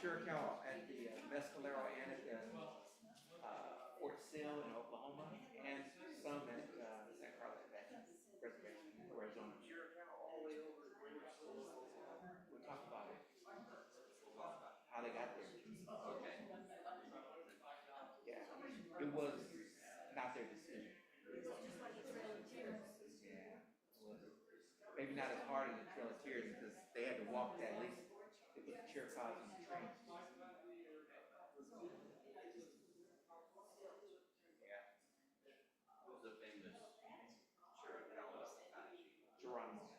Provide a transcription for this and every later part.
Chiricahua at the Mescalero and at the Fort Sill in Oklahoma, and some at San Carlos Reservation, Arizona. We'll talk about it. How they got there. Okay. Yeah. It was not their decision. Yeah. It was maybe not as hard as the Trail of Tears because they had to walk that at least. It was the Chiricahuas on the train. Who's the famous Chiricahua Apache? Geronimo.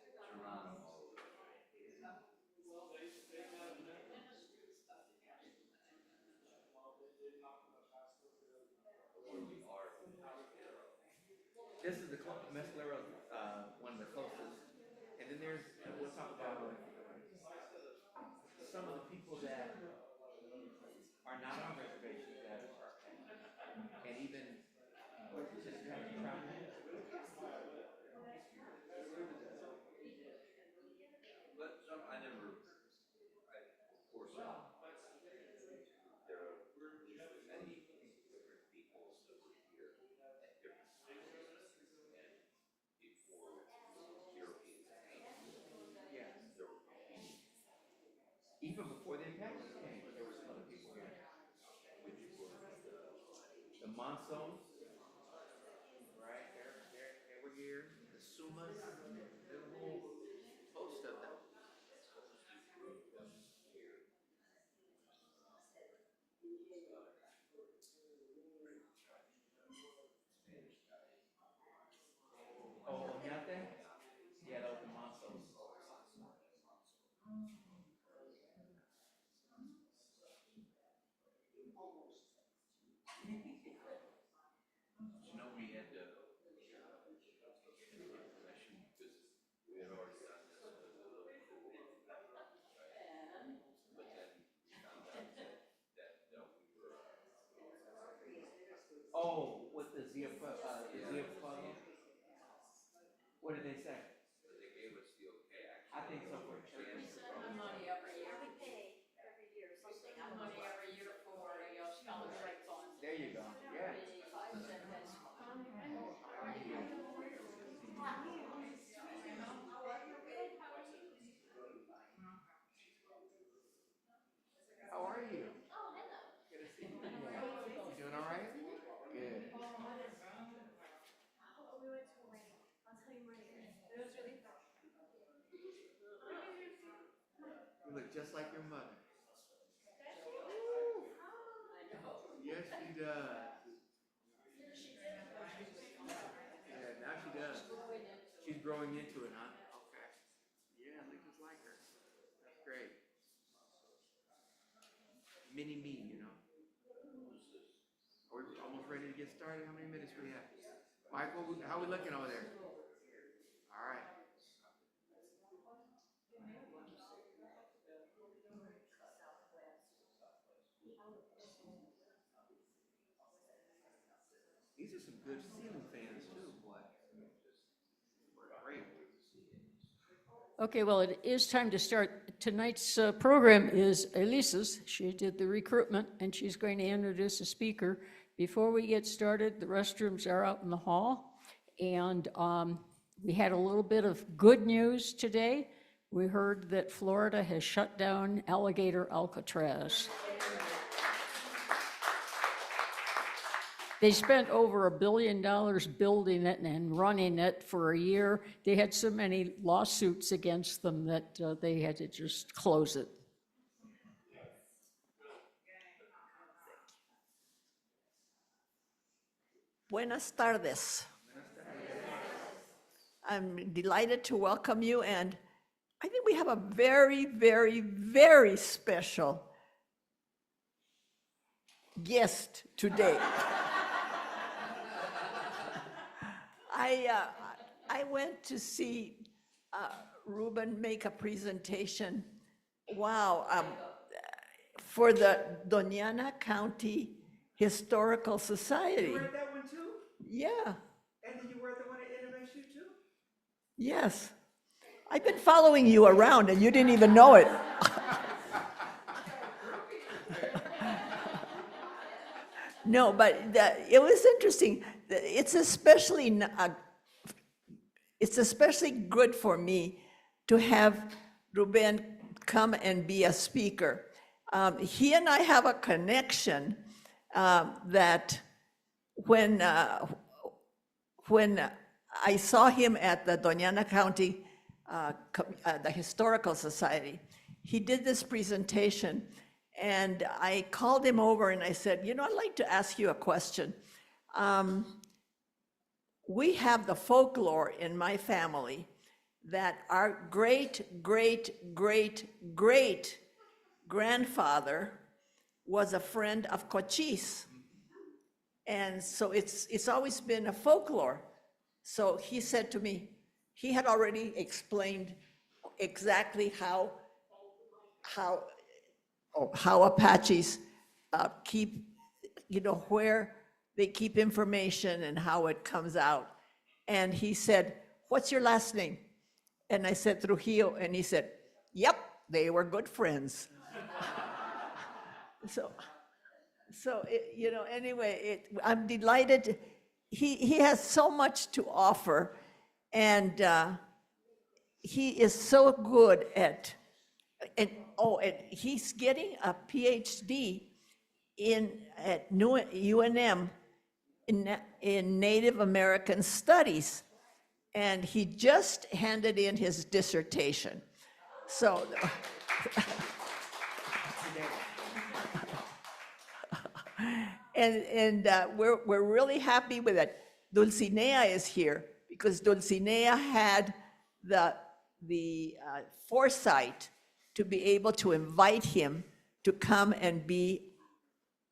This is the Mescalero, one of the closest. And then there's, we'll talk about some of the people that are not on reservations that are, and even just kind of traveling. But some, I never, of course, there are many different peoples that were here at different times. And before Europeans came, Yeah. there were many. Even before the Apaches came, there were some other people here. Which were The Monsones, right? They were here. The Sumas, there's a whole host of them. Oh, Oñate? Yeah, that was the Monsones. You know, we had to get information because we had already done this with the little pool, right? But then we found out that we were Oh, with the Zia what did they say? they gave us the okay. I think so for Actually, Money every year. We pay every year something. Money every year for a scholarship fund. There you go. Yeah. How are you? Oh, hello. Good to see you. You doing all right? Good. We went to a wedding. I'll tell you right here. It was really fun. You look just like your mother. Yes, she does. Yeah, now she does. She's growing into it, huh? Okay. Yeah, look just like her. That's great. Mini me, you know. Are we almost ready to get started? How many minutes we have? Michael, how we looking over there? All right. These are some good ceiling fans too, boy. Great. Okay, well, it is time to start. Tonight's program is Elisa's. She did the recruitment, and she's going to introduce a speaker. Before we get started, the restrooms are out in the hall, and we had a little bit of good news today. We heard that Florida has shut down alligator Alcatraz. They spent over $1 billion building it and running it for a year. They had so many lawsuits against them that they had to just close it. Buenas tardes. I'm delighted to welcome you, and I think we have a very, very, very special guest today. I went to see Ruben make a presentation, wow, for the Doñana County Historical Society. You read that one too? Yeah, And did you read the one at NMSU too? yes. I've been following you around and you didn't even know it. No, but it was interesting. It's especially good for me to have Ruben come and be a speaker. He and I have a connection that when I saw him at the Doñana County, the Historical Society, he did this presentation, and I called him over and I said, I'd like to ask you a question. We have the folklore in my family that our great, great, great, great grandfather was a friend of Cochise. And so it's always been a folklore. So he said to me, he had already explained exactly how Apaches keep, where they keep information and how it comes out. And he said, what's your last name? And I said, Trujillo. And he said, yep, they were good friends. Anyway, I'm delighted. He has so much to offer, and he is so good at, and he's getting a PhD at UNM in Native American Studies, and he just handed in his dissertation. So. And we're really happy with it. Dulcinea is here because Dulcinea had the foresight to be able to invite him to come and be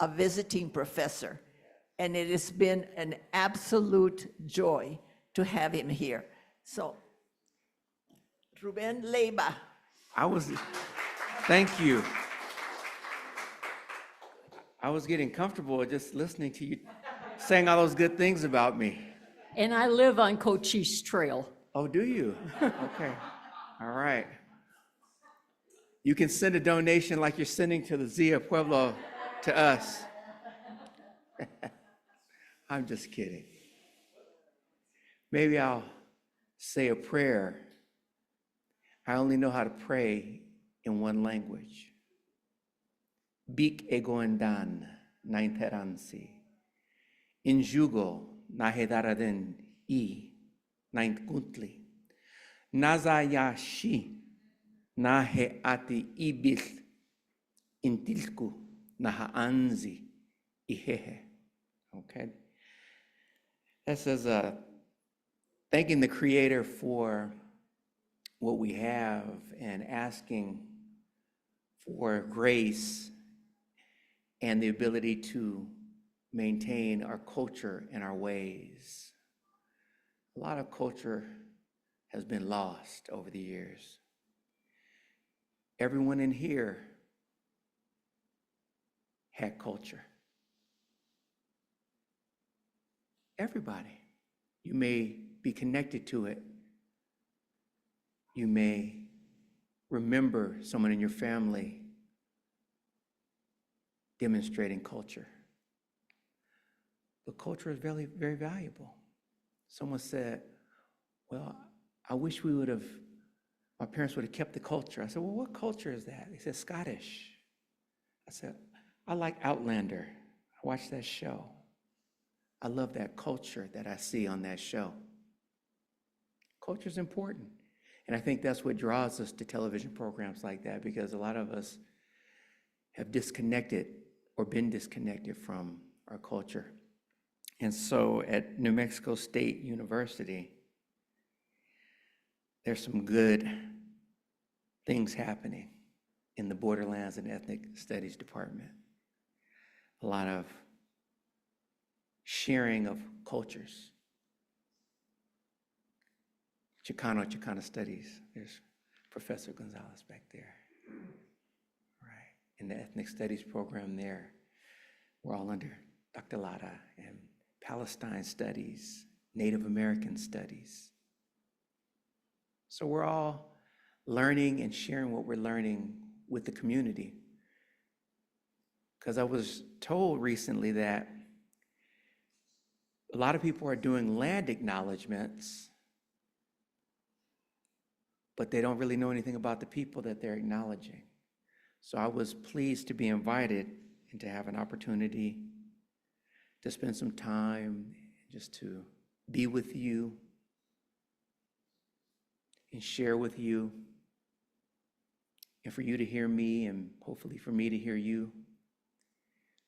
a visiting professor. And it has been an absolute joy to have him here. So, Ruben Leyva. Thank you. I was getting comfortable just listening to you saying all those good things about me. And I live on Cochise Trail. Oh, do you? Okay. All right. You can send a donation like you're sending to the Zia Pueblo to us. I'm just kidding. Maybe I'll say a prayer. I only know how to pray in one language. Bik egoendan nainteransi. Injugo nahedaraden I nainkuntli. Nazayashi nahe ati ibil intilku nahaanzi ihehe. Okay? That says, thanking the Creator for what we have and asking for grace and the ability to maintain our culture and our ways. A lot of culture has been lost over the years. Everyone in here had culture. Everybody. You may be connected to it. You may remember someone in your family demonstrating culture. But culture is very, very valuable. Someone said, well, I wish my parents would have kept the culture. I said, well, what culture is that? They said, Scottish. I said, I like Outlander. I watched that show. I love that culture that I see on that show. Culture is important. And I think that's what draws us to television programs like that, because a lot of us have disconnected or been disconnected from our culture. And so at New Mexico State University, there's some good things happening in the Borderlands and Ethnic Studies Department. A lot of sharing of cultures. Chicano Studies. There's Professor Gonzalez back there. Right. In the Ethnic Studies program there, we're all under Dr. Lara, and Palestine Studies, Native American Studies. So we're all learning and sharing what we're learning with the community. Because I was told recently that a lot of people are doing land acknowledgements, but they don't really know anything about the people that they're acknowledging. So I was pleased to be invited and to have an opportunity to spend some time just to be with you and share with you, and for you to hear me and hopefully for me to hear you,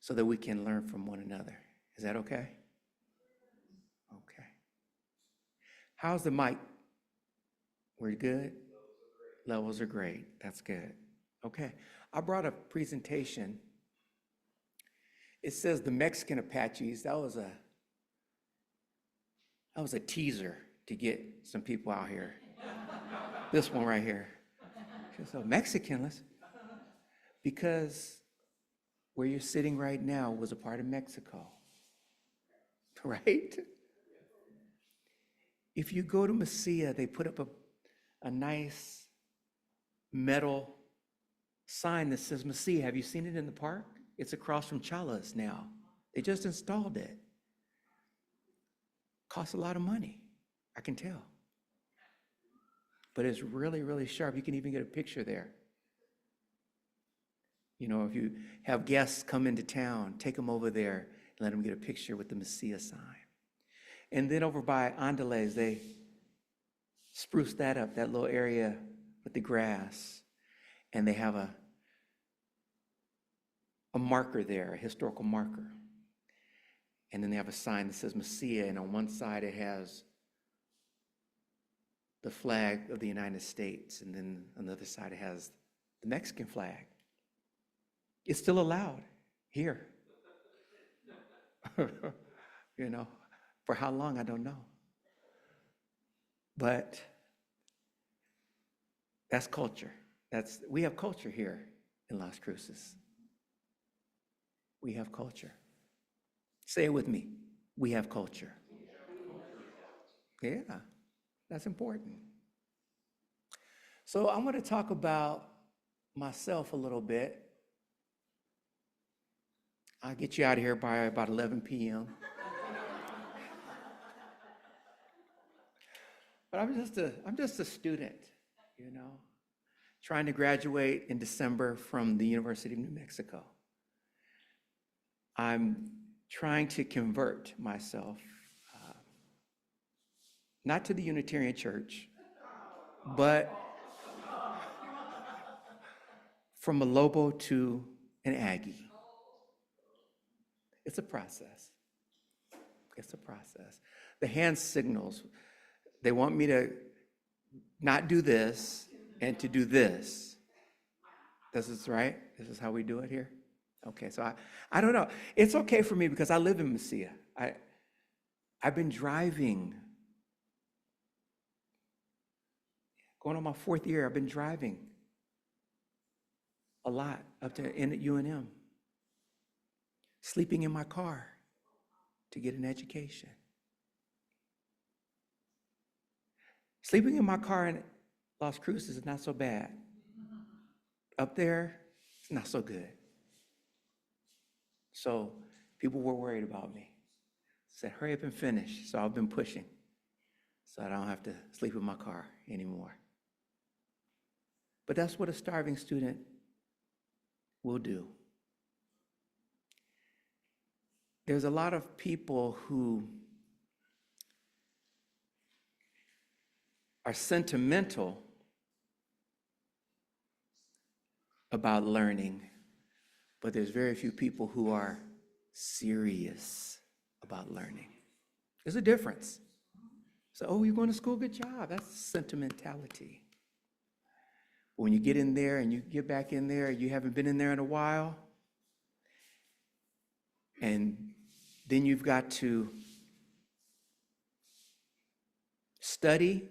so that we can learn from one another. Is that okay? Okay. How's the mic? We're good? Levels are great. That's good. Okay. I brought a presentation. It says the Mexican Apaches. That was a teaser to get some people out here. This one right here. So Mexican, let's, because where you're sitting right now was a part of Mexico, right? If you go to Mesilla, they put up a nice metal sign that says Mesilla. Have you seen it in the park? It's across from Chala's now. They just installed it. Costs a lot of money, I can tell. But it's really, really sharp. You can even get a picture there. You know, if you have guests come into town, take them over there and let them get a picture with the Mesilla sign. And then over by Andales, they spruce that up, that little area with the grass. And they have a marker there, a historical marker. And then they have a sign that says Mesilla, and on one side it has the flag of the United States, and then on the other side it has the Mexican flag. It's still allowed here. You know, for how long, I don't know. But that's culture. We have culture here in Las Cruces. We have culture. Say it with me. We have culture. Yeah, that's important. So I'm going to talk about myself a little bit. I'll get you out of here by about 11 p.m. But I'm just a student, you know, trying to graduate in December from the University of New Mexico. I'm trying to convert myself, not to the Unitarian Church, but from a Lobo to an Aggie. It's a process. It's a process. The hand signals, they want me to not do this and to do this. This is right? This is how we do it here? Okay, so I don't know. It's okay for me because I live in Mesilla. I've been driving. Going on my 4th year, I've been driving a lot up to in at UNM. Sleeping in my car to get an education. Sleeping in my car in Las Cruces is not so bad. Up there, it's not so good. So people were worried about me. Said, hurry up and finish. So I've been pushing so I don't have to sleep in my car anymore. But that's what a starving student will do. There's a lot of people who are sentimental about learning, but there's very few people who are serious about learning. There's a difference. So, oh, you're going to school, good job. That's sentimentality. But when you get in there and you get back in there, you haven't been in there in a while, and then you've got to study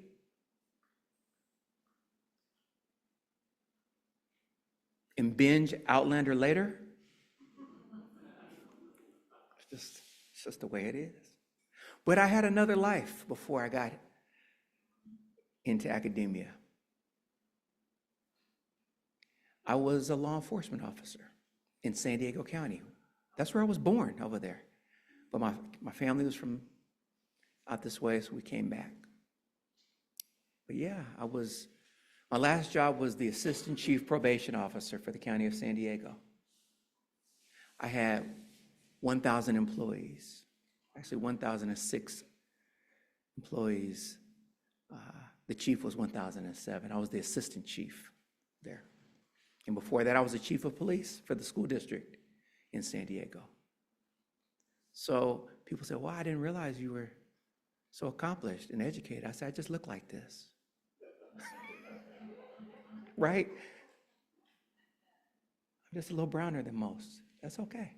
and binge Outlander later. It's just the way it is. But I had another life before I got into academia. I was a law enforcement officer in San Diego County. That's where I was born, over there. But my family was from out this way, so we came back. But yeah, my last job was the Assistant Chief Probation Officer for the County of San Diego. I had 1,000 employees, actually 1,006 employees. The chief was 1,007. I was the assistant chief there. And before that, I was the chief of police for the school district in San Diego. So people say, well, I didn't realize you were so accomplished and educated. I said, I just look like this. Right? I'm just a little browner than most. That's okay.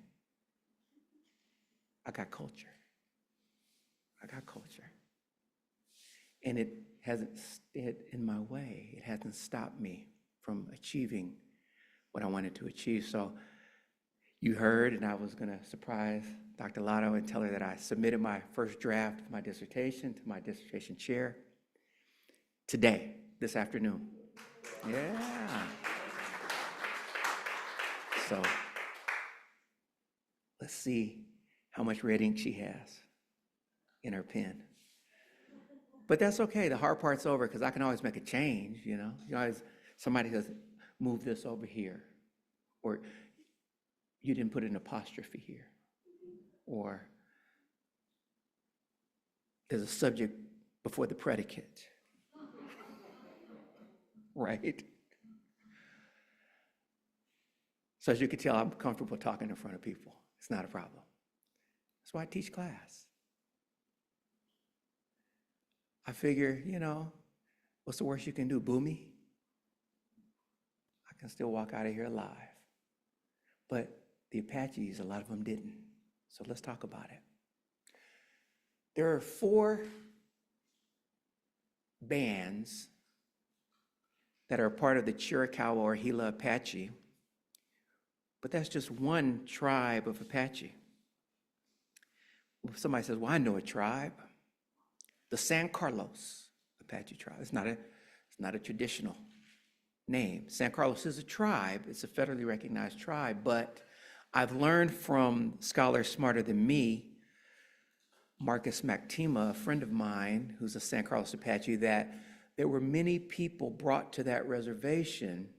I got culture. And it hasn't stayed in my way. It hasn't stopped me from achieving what I wanted to achieve. So you heard, and I was going to surprise Dr. Lotto and tell her that I submitted my first draft of my dissertation to my dissertation chair today, this afternoon. Yeah. So let's see how much red ink she has in her pen. But that's okay. The hard part's over because I can always make a change, you know. Somebody says, move this over here. Or you didn't put an apostrophe here. Or there's a subject before the predicate. Right? So as you can tell, I'm comfortable talking in front of people. It's not a problem. That's why I teach class. I figure, what's the worst you can do? Boo me? I can still walk out of here alive. But the Apaches, a lot of them didn't. So let's talk about it. There are 4 bands that are part of the Chiricahua or Gila Apache, but that's just one tribe of Apache. If somebody says, well, I know a tribe. The San Carlos Apache tribe. It's not a traditional name. San Carlos is a tribe. It's a federally recognized tribe, but I've learned from scholars smarter than me, Marcus Mactima, a friend of mine who's a San Carlos Apache, that there were many people brought to that reservation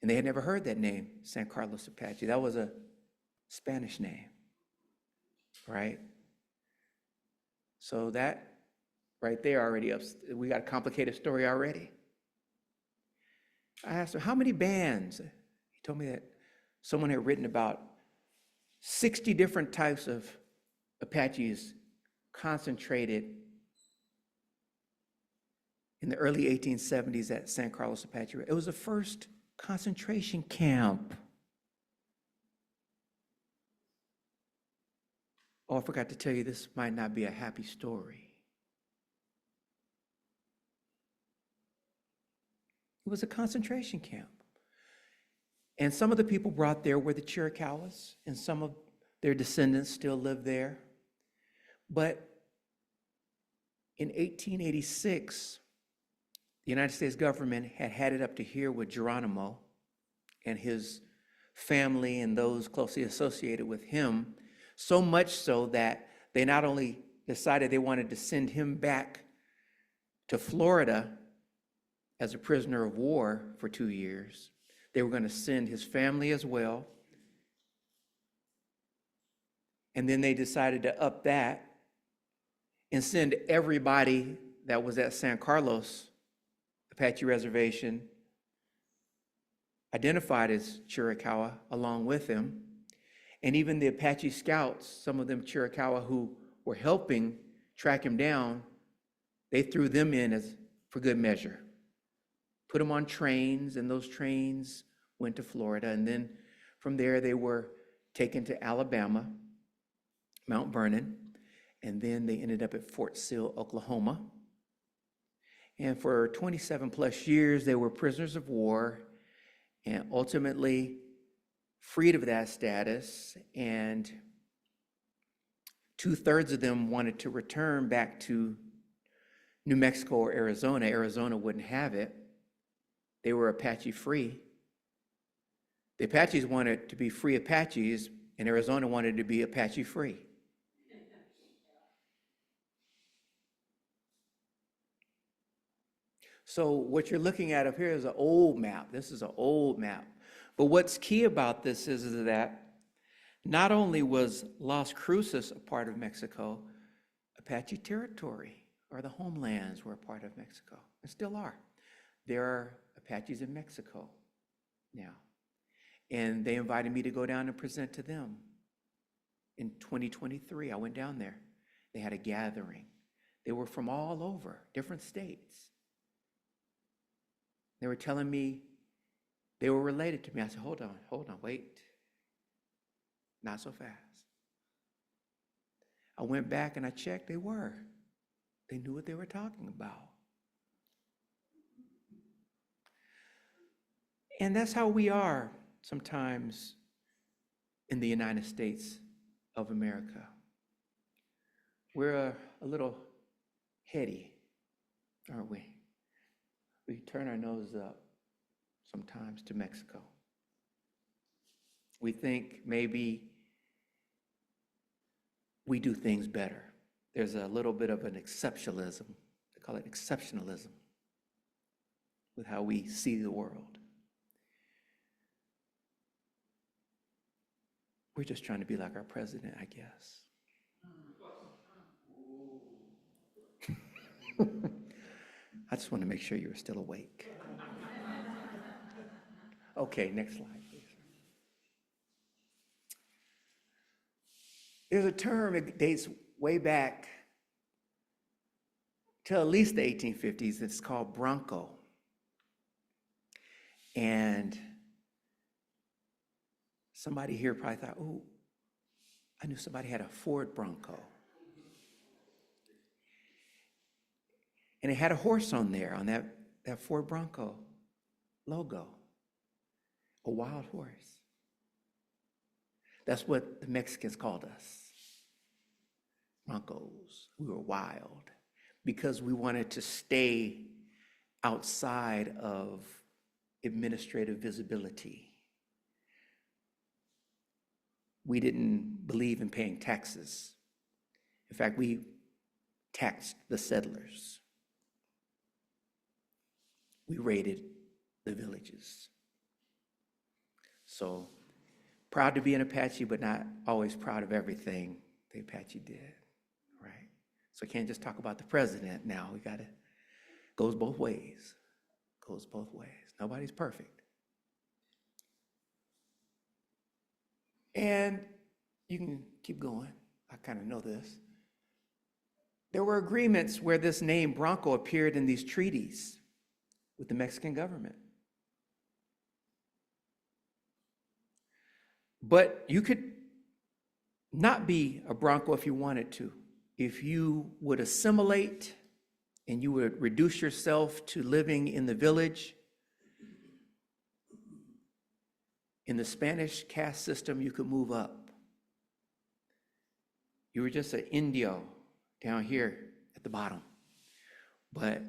and they had never heard that name, San Carlos Apache. That was a Spanish name, right? So that right there already, we got a complicated story already. I asked him, how many bands? He told me that someone had written about 60 different types of Apaches concentrated in the early 1870s at San Carlos Apache. It was the first concentration camp. Oh, I forgot to tell you, this might not be a happy story. It was a concentration camp. And some of the people brought there were the Chiricahuas, and some of their descendants still live there. But in 1886, the United States government had it up to here with Geronimo and his family and those closely associated with him, so much so that they not only decided they wanted to send him back to Florida as a prisoner of war for 2 years, they were going to send his family as well. And then they decided to up that and send everybody that was at San Carlos Apache Reservation, identified as Chiricahua, along with him. And even the Apache scouts, some of them Chiricahua who were helping track him down, they threw them in as for good measure. Put them on trains, and those trains went to Florida. And then from there, they were taken to Alabama, Mount Vernon, and then they ended up at Fort Sill, Oklahoma. And for 27 plus years, they were prisoners of war and ultimately freed of that status. And 2/3 of them wanted to return back to New Mexico or Arizona. Arizona wouldn't have it. They were Apache free. The Apaches wanted to be free Apaches, and Arizona wanted to be Apache free. So what you're looking at up here is an old map. This is an old map. But what's key about this is that not only was Las Cruces a part of Mexico, Apache territory or the homelands were a part of Mexico and still are. There are Apaches in Mexico now. And they invited me to go down and present to them. In 2023, I went down there. They had a gathering. They were from all over, different states. They were telling me they were related to me. I said, hold on, wait. Not so fast. I went back and I checked, they were. They knew what they were talking about. And that's how we are sometimes in the United States of America. We're a little heady, aren't we? We turn our nose up sometimes to Mexico. We think maybe we do things better. There's a little bit of an exceptionalism. They call it exceptionalism with how we see the world. We're just trying to be like our president, I guess. I just want to make sure you're still awake. Okay, next slide, please. There's a term that dates way back to at least the 1850s. It's called Bronco. And somebody here probably thought, oh, I knew somebody had a Ford Bronco. And it had a horse on there, on that Ford Bronco logo, a wild horse. That's what the Mexicans called us, Broncos. We were wild because we wanted to stay outside of administrative visibility. We didn't believe in paying taxes. In fact, we taxed the settlers. We raided the villages. So proud to be an Apache, but not always proud of everything the Apache did, right? So can't just talk about the president now. We got to, goes both ways. Goes both ways. Nobody's perfect. And you can keep going. I kind of know this. There were agreements where this name Bronco appeared in these treaties with the Mexican government. But you could not be a Bronco if you wanted to. If you would assimilate and you would reduce yourself to living in the village, in the Spanish caste system, you could move up. You were just an Indio down here at the bottom. But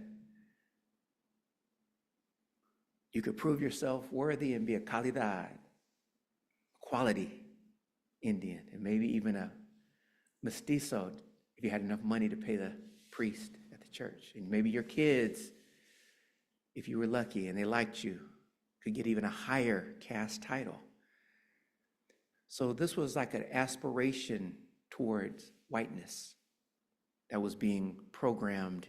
you could prove yourself worthy and be a calidad, quality Indian, and maybe even a mestizo if you had enough money to pay the priest at the church. And maybe your kids, if you were lucky and they liked you, could get even a higher caste title. So this was like an aspiration towards whiteness that was being programmed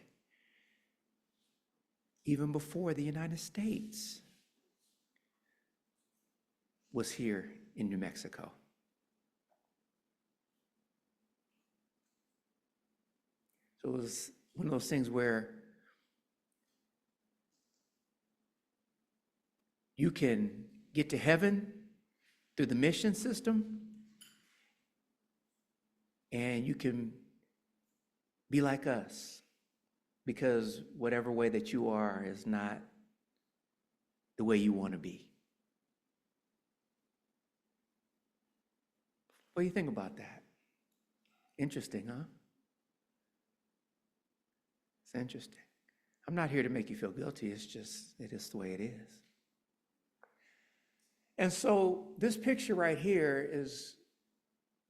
even before the United States was here in New Mexico. So it was one of those things where you can get to heaven through the mission system, and you can be like us, because whatever way that you are is not the way you want to be. What do you think about that? Interesting, huh? It's interesting. I'm not here to make you feel guilty. It's just, it is the way it is. And so this picture right here is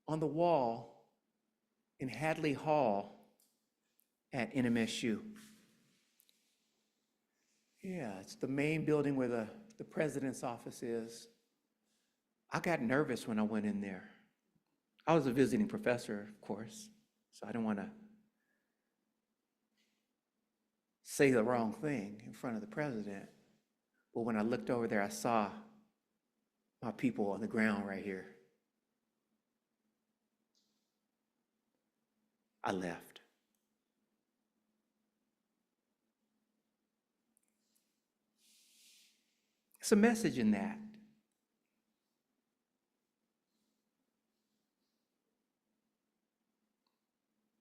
on the wall in Hadley Hall at NMSU. Yeah, it's the main building where the president's office is. I got nervous when I went in there. I was a visiting professor, of course, so I didn't want to say the wrong thing in front of the president. But when I looked over there, I saw my people on the ground right here. I left. It's a message in that.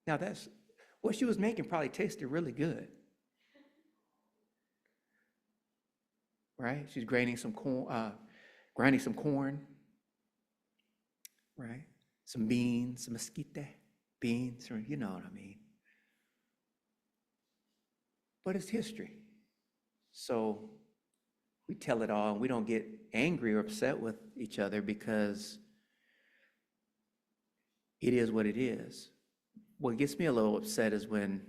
Now that's what she was making probably tasted really good. Right? She's grinding some corn, right? Some beans, some mesquite beans, or you know what I mean. But it's history. So we tell it all and we don't get angry or upset with each other because it is what it is. What gets me a little upset is when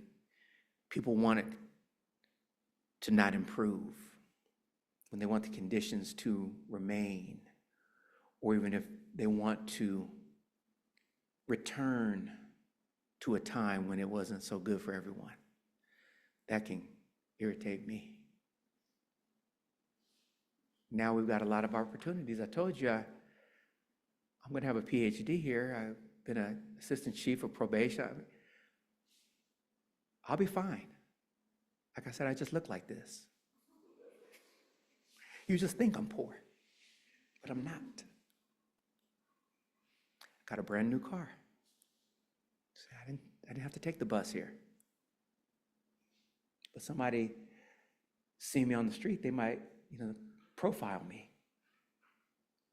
people want it to not improve, when they want the conditions to remain, or even if they want to return to a time when it wasn't so good for everyone. That can irritate me. Now we've got a lot of opportunities. I told you I'm going to have a PhD here. I've been an assistant chief of probation. I'll be fine. Like I said, I just look like this. You just think I'm poor, but I'm not. Got a brand new car. I didn't have to take the bus here. But somebody see me on the street, they might, profile me.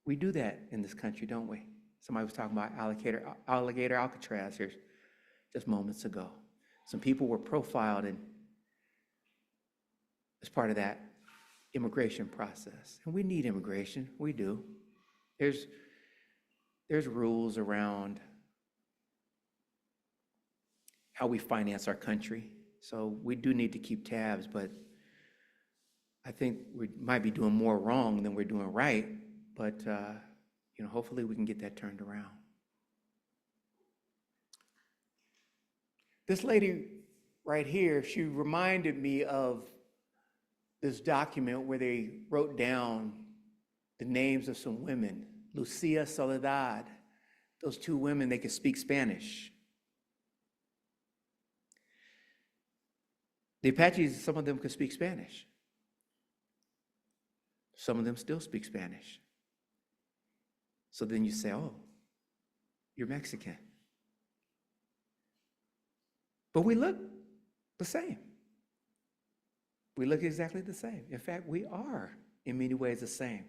We do that in this country, don't we? Somebody was talking about alligator Alcatraz here just moments ago. Some people were profiled as part of that immigration process. And we need immigration, we do. There's rules around how we finance our country. So we do need to keep tabs, but I think we might be doing more wrong than we're doing right, but hopefully we can get that turned around. This lady right here, she reminded me of this document where they wrote down the names of some women. Lucia, Soledad. Those two women, they could speak Spanish. The Apaches, some of them could speak Spanish. Some of them still speak Spanish. So then you say, oh, you're Mexican. But we look the same. We look exactly the same. In fact, we are in many ways the same.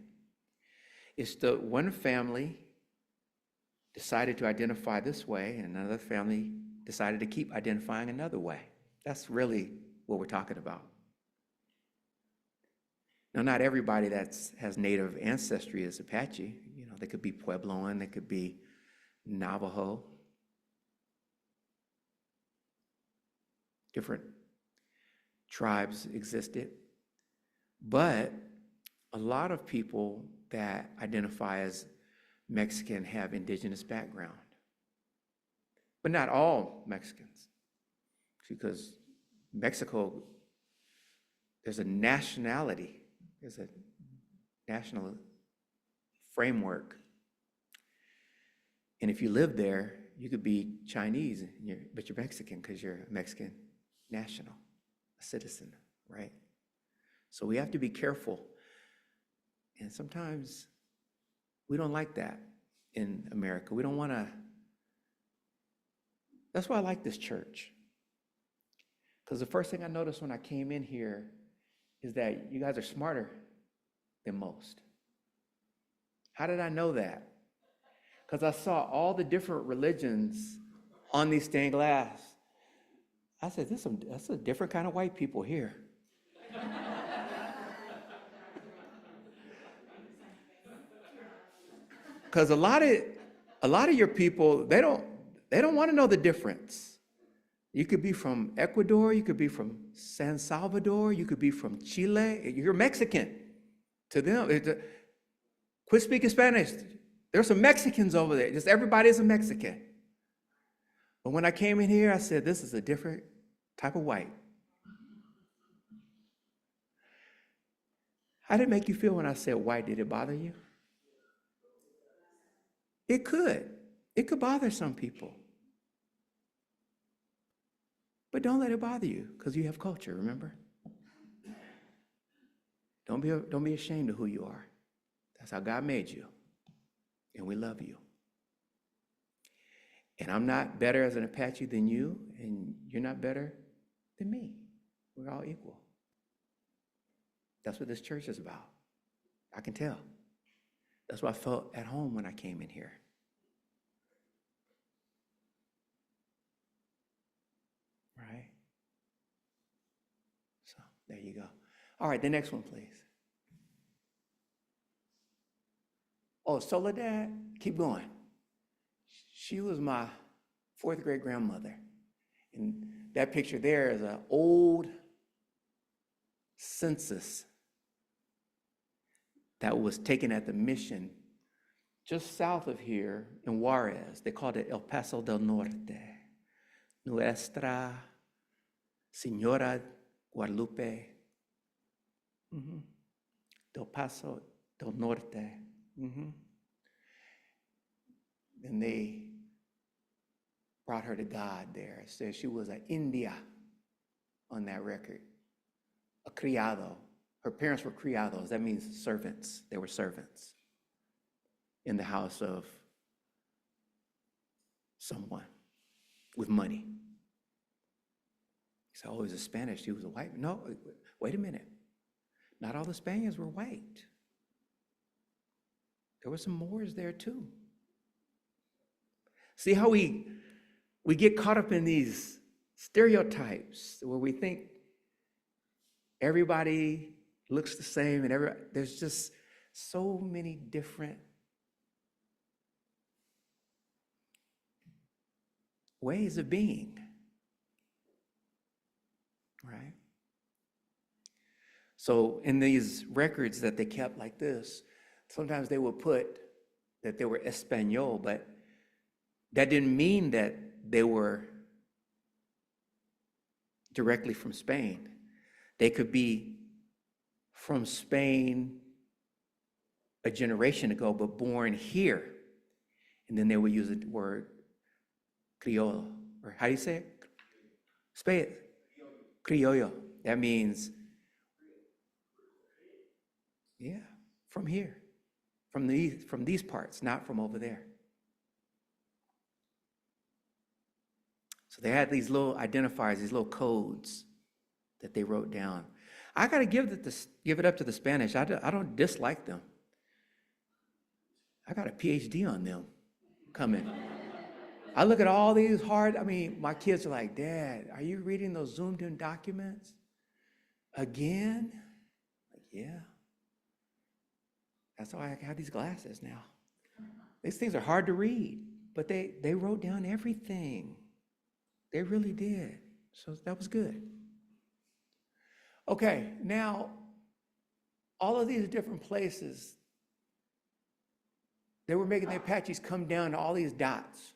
It's the one family decided to identify this way, and another family decided to keep identifying another way. That's really what we're talking about. Now, not everybody that has Native ancestry is Apache. They could be Puebloan, they could be Navajo. Different tribes existed. But a lot of people that identify as Mexican have indigenous background. But not all Mexicans. Because Mexico, there's a nationality. There's a national framework. And if you live there, you could be Chinese, but you're Mexican because you're a Mexican national, a citizen, right? So we have to be careful. And sometimes we don't like that in America. We don't want to. That's why I like this church. Because the first thing I noticed when I came in here is that you guys are smarter than most. How did I know that? Because I saw all the different religions on these stained glass. I said, that's a different kind of white people here. Because a lot of your people, they don't want to know the difference. You could be from Ecuador, you could be from San Salvador, you could be from Chile. You're Mexican to them. Quit speaking Spanish. There's some Mexicans over there. Just everybody's a Mexican. But when I came in here, I said, this is a different type of white. How did it make you feel when I said white? Did it bother you? It could. It could bother some people. But don't let it bother you, because you have culture, remember? Don't be ashamed of who you are. That's how God made you. And we love you. And I'm not better as an Apache than you, and you're not better than me. We're all equal. That's what this church is about. I can tell. That's why I felt at home when I came in here. Right? So, there you go. All right, the next one, please. Oh, Soledad, keep going. She was my fourth great grandmother. And that picture there is an old census that was taken at the mission just south of here in Juarez. They called it El Paso del Norte. Nuestra Señora Guadalupe. Del Paso del Norte. And they brought her to God there. It says she was an India on that record. A criado. Her parents were criados. That means servants. They were servants in the house of someone with money. He said, oh, he was a Spanish. He was a white. No, wait a minute. Not all the Spaniards were white. There were some Moors there too. See how we get caught up in these stereotypes where we think everybody looks the same, and there's just so many different ways of being, right? So in these records that they kept like this, sometimes they would put that they were Espanol, but that didn't mean that they were directly from Spain. They could be from Spain a generation ago, but born here. And then they would use the word criollo, or how do you say it? Spain. Criollo. That means, yeah, from here, from these parts, not from over there. So they had these little identifiers, these little codes that they wrote down. I got to give it up to the Spanish. I don't dislike them. I got a PhD on them coming. I look at all these my kids are like, Dad, are you reading those zoomed in documents again? Like, yeah. That's why I have these glasses now. These things are hard to read, but they wrote down everything. They really did. So that was good. Okay, now, all of these different places, they were making the Apaches come down to all these dots.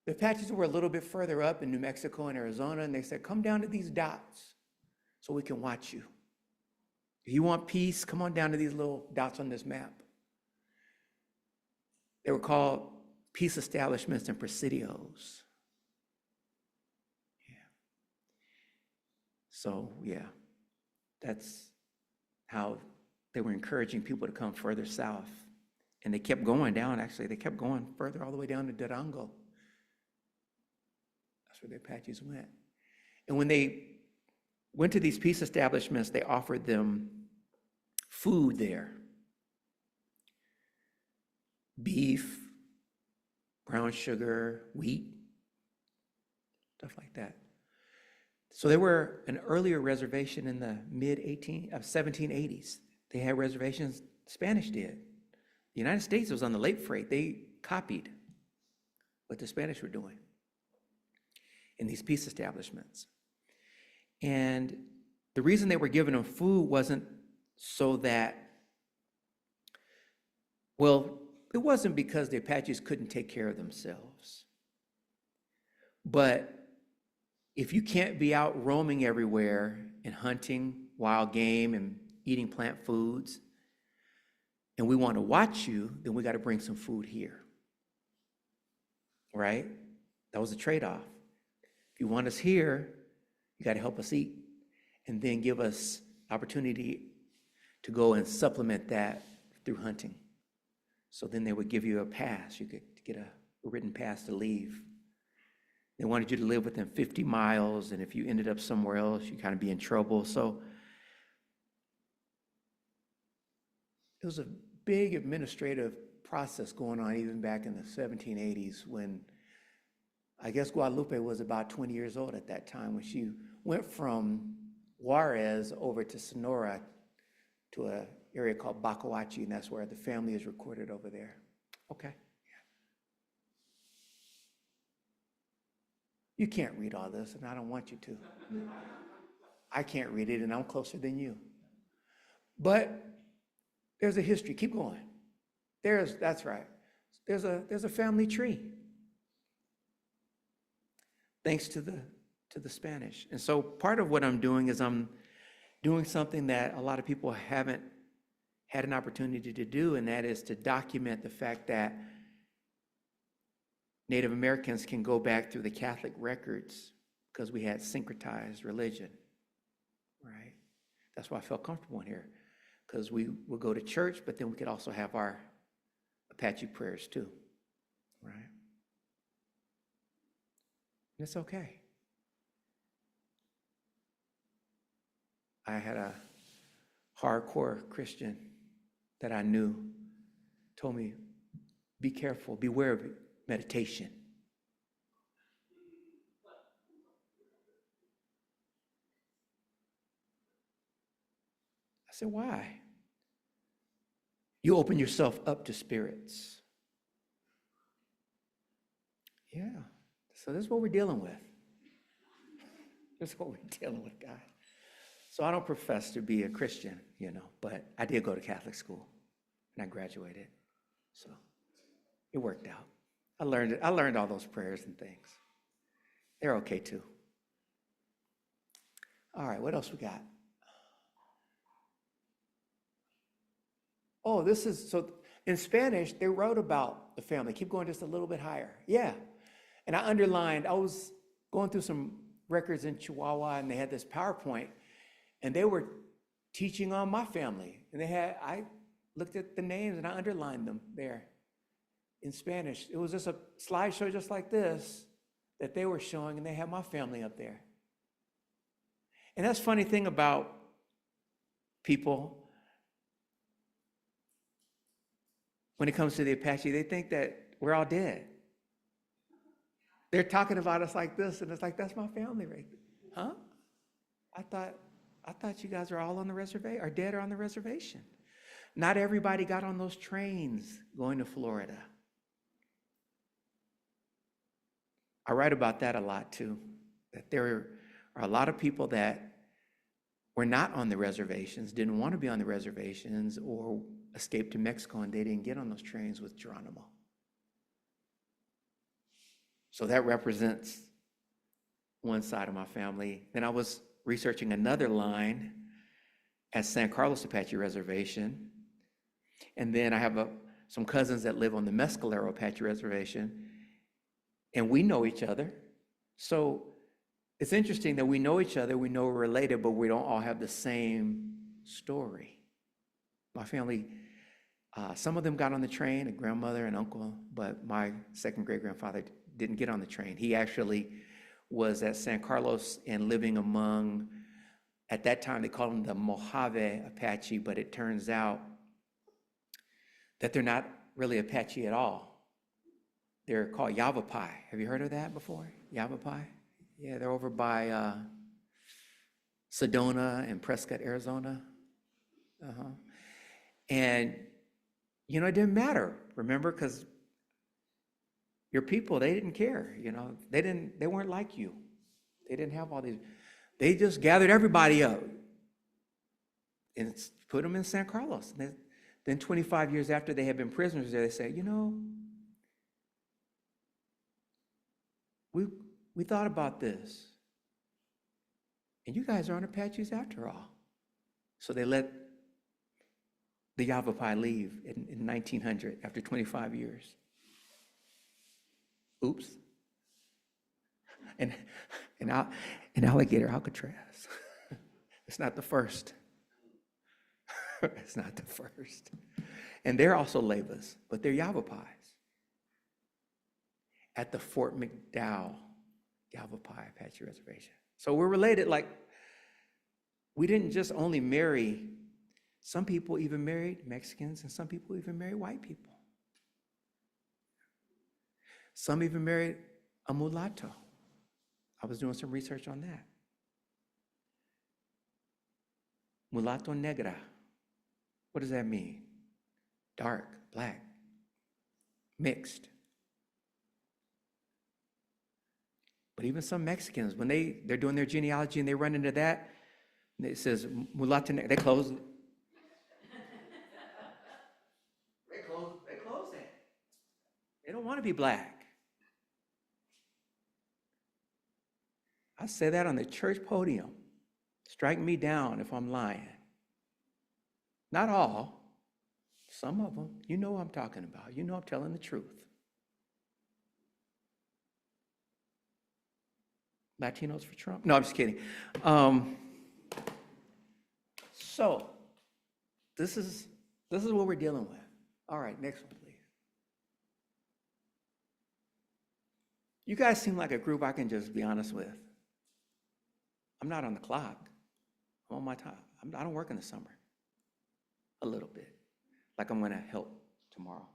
The Apaches were a little bit further up in New Mexico and Arizona, and they said, come down to these dots so we can watch you. If you want peace, come on down to these little dots on this map. They were called peace establishments and presidios. So, yeah, that's how they were encouraging people to come further south. And they kept going down, actually. They kept going further all the way down to Durango. That's where the Apaches went. And when they went to these peace establishments, they offered them food there. Beef, brown sugar, wheat, stuff like that. So there were an earlier reservation in the mid-1780s. They had reservations, the Spanish did. The United States was on the late freight. They copied what the Spanish were doing. in these peace establishments. And the reason they were giving them food wasn't so that, well, it wasn't because the Apaches couldn't take care of themselves. But if you can't be out roaming everywhere and hunting wild game and eating plant foods, and we want to watch you, then we got to bring some food here. Right? That was a trade-off. If you want us here, you got to help us eat and then give us opportunity to go and supplement that through hunting. So then they would give you a pass. You could get a written pass to leave. They wanted you to live within 50 miles, and if you ended up somewhere else, you kind of be in trouble. So it was a big administrative process going on even back in the 1780s when I guess Guadalupe was about 20 years old at that time when she went from Juarez over to Sonora to an area called Bacoachi, and that's where the family is recorded over there. Okay. You can't read all this, and I don't want you to. I can't read it, and I'm closer than you. But there's a history. Keep going. That's right. There's a family tree. Thanks to the Spanish. And so part of what I'm doing is I'm doing something that a lot of people haven't had an opportunity to do, and that is to document the fact that Native Americans can go back through the Catholic records because we had syncretized religion, right? That's why I felt comfortable in here, because we would go to church, but then we could also have our Apache prayers too, right? And it's okay. I had a hardcore Christian that I knew told me, be careful, beware of meditation. I said, why? You open yourself up to spirits. Yeah. So this is what we're dealing with. This is what we're dealing with, guys. So I don't profess to be a Christian, but I did go to Catholic school and I graduated. So it worked out. I learned all those prayers and things. They're okay too. All right, what else we got? Oh, so in Spanish, they wrote about the family. Keep going just a little bit higher. Yeah. And I was going through some records in Chihuahua, and they had this PowerPoint, and they were teaching on my family. And I looked at the names and I underlined them there in Spanish. It was just a slideshow just like this that they were showing, and they had my family up there. And that's the funny thing about people. When it comes to the Apache, they think that we're all dead. They're talking about us like this, and it's like, that's my family right there. Huh? I thought you guys are all on the reservation, are dead or on the reservation. Not everybody got on those trains going to Florida. I write about that a lot too, that there are a lot of people that were not on the reservations, didn't want to be on the reservations, or escaped to Mexico, and they didn't get on those trains with Geronimo. So that represents one side of my family. Then I was researching another line at San Carlos Apache Reservation. And then I have some cousins that live on the Mescalero Apache Reservation, and we know each other. So it's interesting that we know each other, we know we're related, but we don't all have the same story. My family, some of them got on the train, a grandmother and uncle, but my second great-grandfather didn't get on the train. He actually was at San Carlos and living among, at that time they called them the Mojave Apache, but it turns out that they're not really Apache at all. They're called Yavapai. Have you heard of that before? Yavapai? Yeah, they're over by Sedona and Prescott, Arizona. And, it didn't matter, remember, because your people, they didn't care, they weren't like you. They didn't have all these. They just gathered everybody up and put them in San Carlos. And then 25 years after they had been prisoners there, they said, you know, we thought about this. And you guys aren't Apaches after all. So they let the Yavapai leave in 1900 after 25 years. Oops. And alligator Alcatraz. It's not the first. It's not the first. And they're also Leyvas, but they're Yavapais. At the Fort McDowell Yavapai Apache Reservation. So we're related, like, we didn't just only marry, some people even married Mexicans, and some people even married white people. Some even married a mulatto. I was doing some research on that. Mulatto negra. What does that mean? Dark, black, mixed. But even some Mexicans, when they're doing their genealogy and they run into that, it says mulatto negra, they close it. They close that. They don't want to be black. I say that on the church podium. Strike me down if I'm lying. Not all, some of them. You know what I'm talking about. You know I'm telling the truth. Latinos for Trump? No, I'm just kidding. So, this is what we're dealing with. All right, next one, please. You guys seem like a group I can just be honest with. I'm not on the clock. I'm on my time. I don't work in the summer. A little bit. Like I'm going to help tomorrow.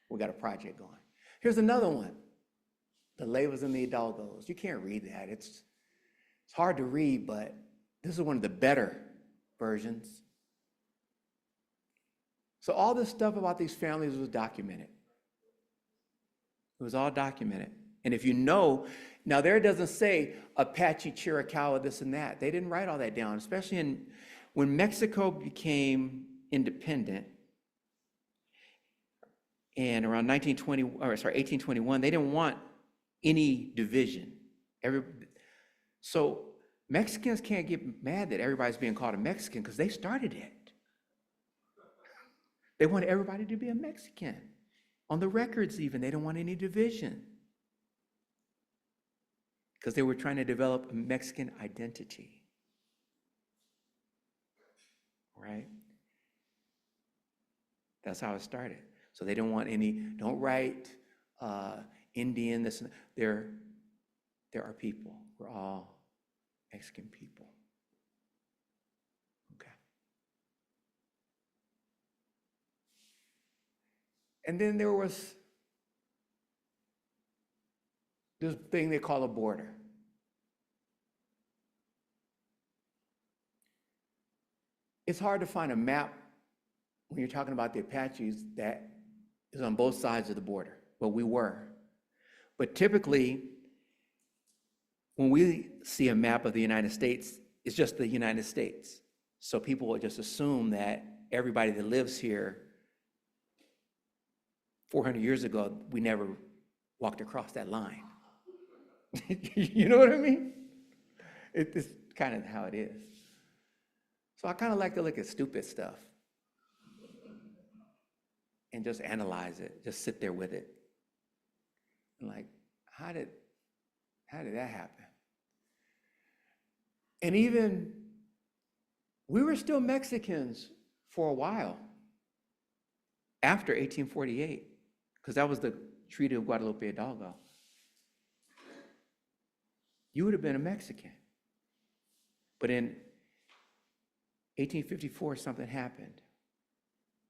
We got a project going. Here's another one. The Leyvas and the Hidalgos. You can't read that. It's hard to read, but this is one of the better versions. So all this stuff about these families was documented. It was all documented. And if you know, now there it doesn't say Apache, Chiricahua, this and that. They didn't write all that down, especially when Mexico became independent. And around 1821, they didn't want any division. So Mexicans can't get mad that everybody's being called a Mexican because they started it. They wanted everybody to be a Mexican. On the records even, they don't want any division because they were trying to develop a Mexican identity. Right? That's how it started. So they don't want any, don't write Indian, this, they're our people. We're all Mexican people. Okay. And then there was this thing they call a border. It's hard to find a map when you're talking about the Apaches that is on both sides of the border, but we were. But typically, when we see a map of the United States, it's just the United States. So people will just assume that everybody that lives here 400 years ago, we never walked across that line. You know what I mean? It's kind of how it is. So I kind of like to look at stupid stuff and just analyze it, just sit there with it. And like, how did that happen? And even, we were still Mexicans for a while after 1848, because that was the Treaty of Guadalupe Hidalgo. You would have been a Mexican. But in 1854, something happened.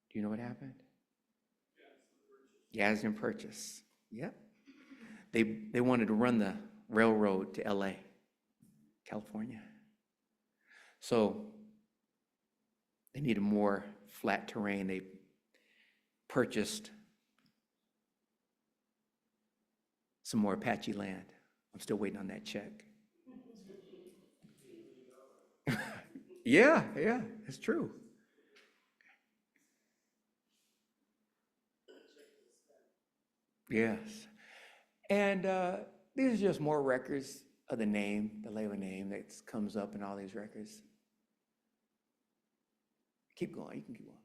Do you know what happened? Gadsden Purchase. Yep. They wanted to run the railroad to LA, California. So they needed more flat terrain. They purchased some more Apache land I'm still waiting on that check. Yeah, it's true. Yes. And these are just more records of the name, the Leyva name that comes up in all these records. Keep going, you can keep going.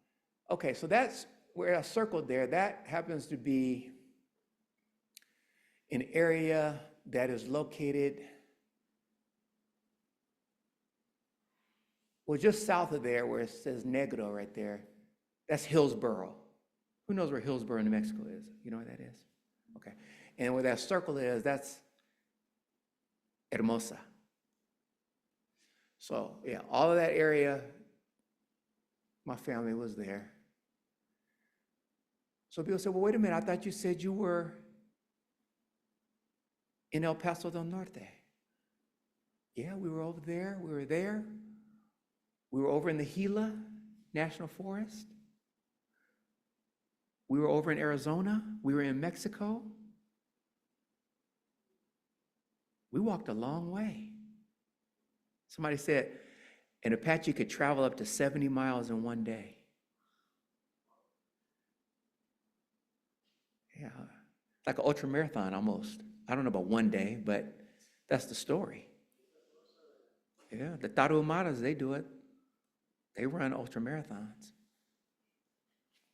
Okay, so that's where I circled there. That happens to be an area that is located, well, just south of there where it says Negro right there. That's Hillsboro. Who knows where Hillsboro, New Mexico is? You know where that is? Okay. And where that circle is, that's Hermosa. So, yeah, all of that area, my family was there. So people said, well, wait a minute, I thought you said you were in El Paso del Norte. Yeah, we were over there. We were there. We were over in the Gila National Forest. We were over in Arizona. We were in Mexico. We walked a long way. Somebody said an Apache could travel up to 70 miles in one day. Yeah, like an ultra marathon almost. I don't know about one day, but that's the story. Yeah, the Tarahumaras, they do it. They run ultra marathons.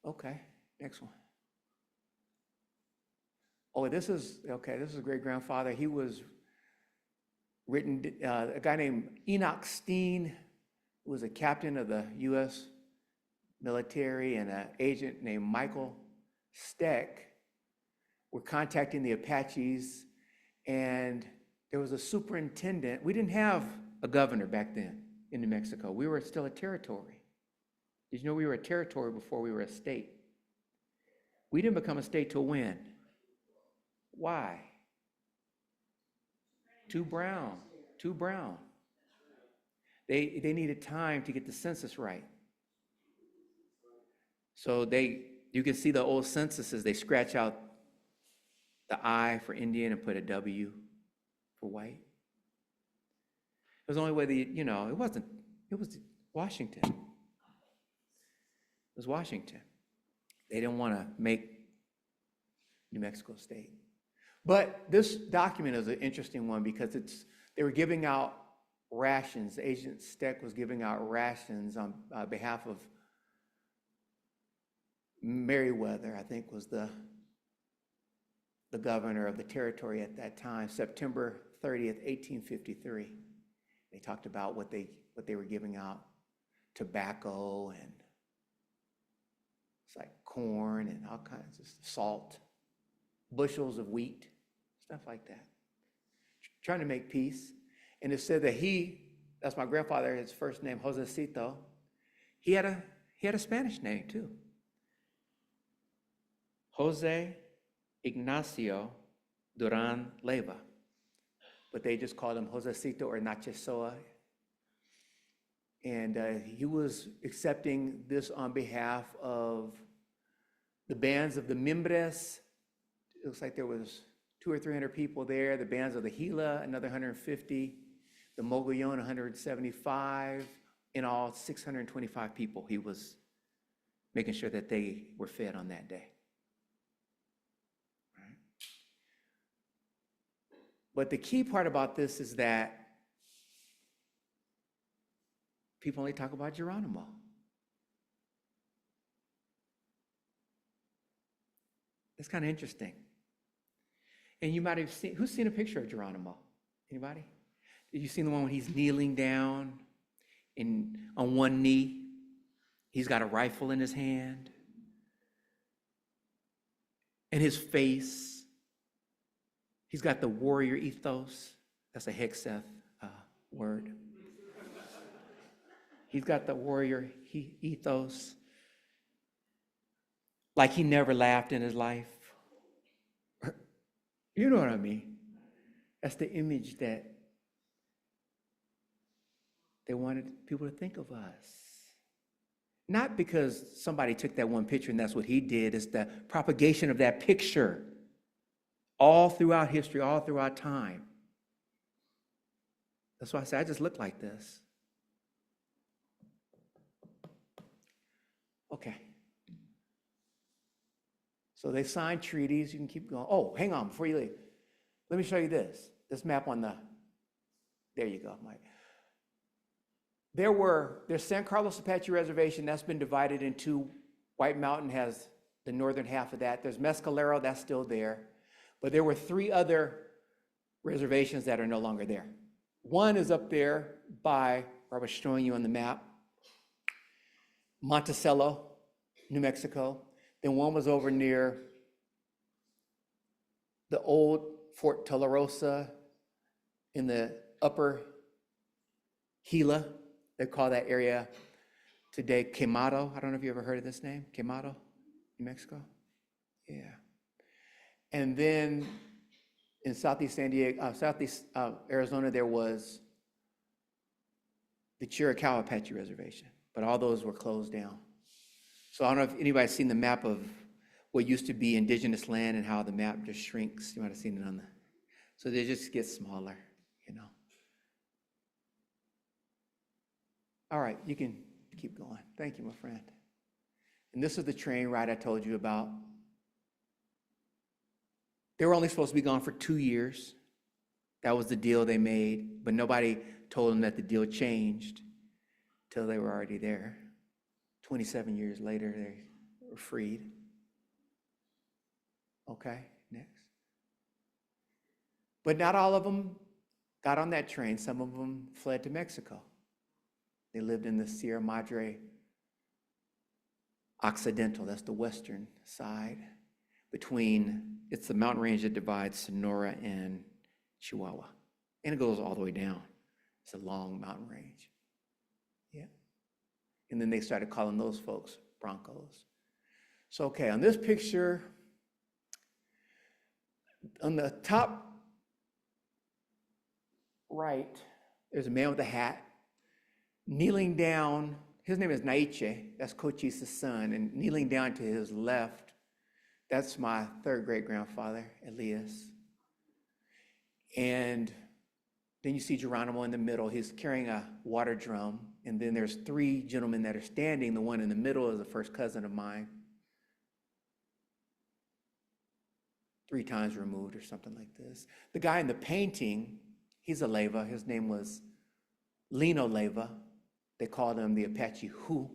Okay, next one. Oh, this is great-grandfather. He was written, a guy named Enoch Steen was a captain of the U.S. military, and an agent named Michael Steck were contacting the Apaches, and there was a superintendent. We didn't have a governor back then in New Mexico. We were still a territory. Did you know we were a territory before we were a state? We didn't become a state till when? Why? Too brown. They needed time to get the census right. So you can see the old censuses, they scratch out the I for Indian and put a W for white. It was the only way it was Washington. It was Washington. They didn't want to make New Mexico state. But this document is an interesting one because they were giving out rations. Agent Steck was giving out rations on behalf of Meriwether, I think was the governor of the territory at that time, September 30th, 1853. They talked about what they were giving out, tobacco and it's like corn and all kinds of salt, bushels of wheat, stuff like that. Trying to make peace. And it said that that's my grandfather, his first name, Josecito. He had a Spanish name too. Jose Ignacio Duran Leyva. But they just called him Josecito or Nachesoa. And he was accepting this on behalf of the bands of the Mimbres. It looks like there was 200 or 300 people there. The bands of the Gila, another 150. The Mogollon, 175. In all, 625 people. He was making sure that they were fed on that day. Right? But the key part about this is that people only talk about Geronimo. It's kind of interesting. And you might have seen, who's seen a picture of Geronimo? Anybody? Have you seen the one when he's kneeling down on one knee? He's got a rifle in his hand. And his face, he's got the warrior ethos. That's a Hexeth word. He's got the warrior ethos. Like he never laughed in his life. You know what I mean? That's the image that they wanted people to think of us. Not because somebody took that one picture and that's what he did. It's the propagation of that picture all throughout history, all throughout time. That's why I said I just look like this. Okay. So they signed treaties. You can keep going. Oh, hang on before you leave. Let me show you this map on the, there you go, Mike. There's San Carlos Apache Reservation. That's been divided into, White Mountain has the northern half of that. There's Mescalero, that's still there. But there were 3 other reservations that are no longer there. One is up there by, where I was showing you on the map, Monticello, New Mexico. Then one was over near the old Fort Tularosa in the upper Gila. They call that area today Quemado. I don't know if you ever heard of this name, Quemado, New Mexico. Yeah. And then in southeast Arizona, there was the Chiricahua Apache Reservation, but all those were closed down. So I don't know if anybody's seen the map of what used to be indigenous land and how the map just shrinks. You might have seen it on the, so they just get smaller, you know. All right, you can keep going. Thank you, my friend. And this is the train ride I told you about. They were only supposed to be gone for 2 years. That was the deal they made, but nobody told them that the deal changed till they were already there. 27 years later, they were freed. Okay, next. But not all of them got on that train. Some of them fled to Mexico. They lived in the Sierra Madre Occidental, that's the western side, between, it's the mountain range that divides Sonora and Chihuahua. And it goes all the way down. It's a long mountain range. Yeah. And then they started calling those folks Broncos. So, okay, on this picture, on the top right, there's a man with a hat kneeling down. His name is Naiche, that's Cochisa's son, and kneeling down to his left, that's my 3rd great-grandfather, Elias. And then you see Geronimo in the middle. He's carrying a water drum. And then there's 3 gentlemen that are standing. The one in the middle is a first cousin of mine. 3 times removed or something like this. The guy in the painting, he's a Leyva. His name was Lino Leyva. They called him the Apache Who.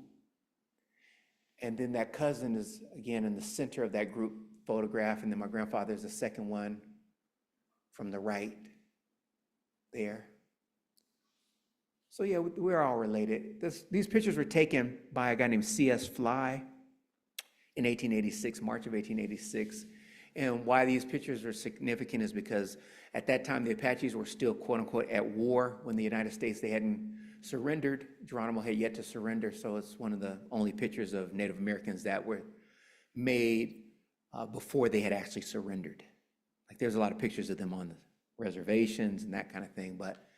And then that cousin is, again, in the center of that group photograph. And then my grandfather's the second one from the right there. So yeah, we're all related. These pictures were taken by a guy named C.S. Fly in 1886, March of 1886. And why these pictures are significant is because at that time the Apaches were still, quote unquote, at war. When the United States, they hadn't surrendered. Geronimo had yet to surrender, so it's one of the only pictures of Native Americans that were made before they had actually surrendered. Like there's a lot of pictures of them on the reservations and that kind of thing, but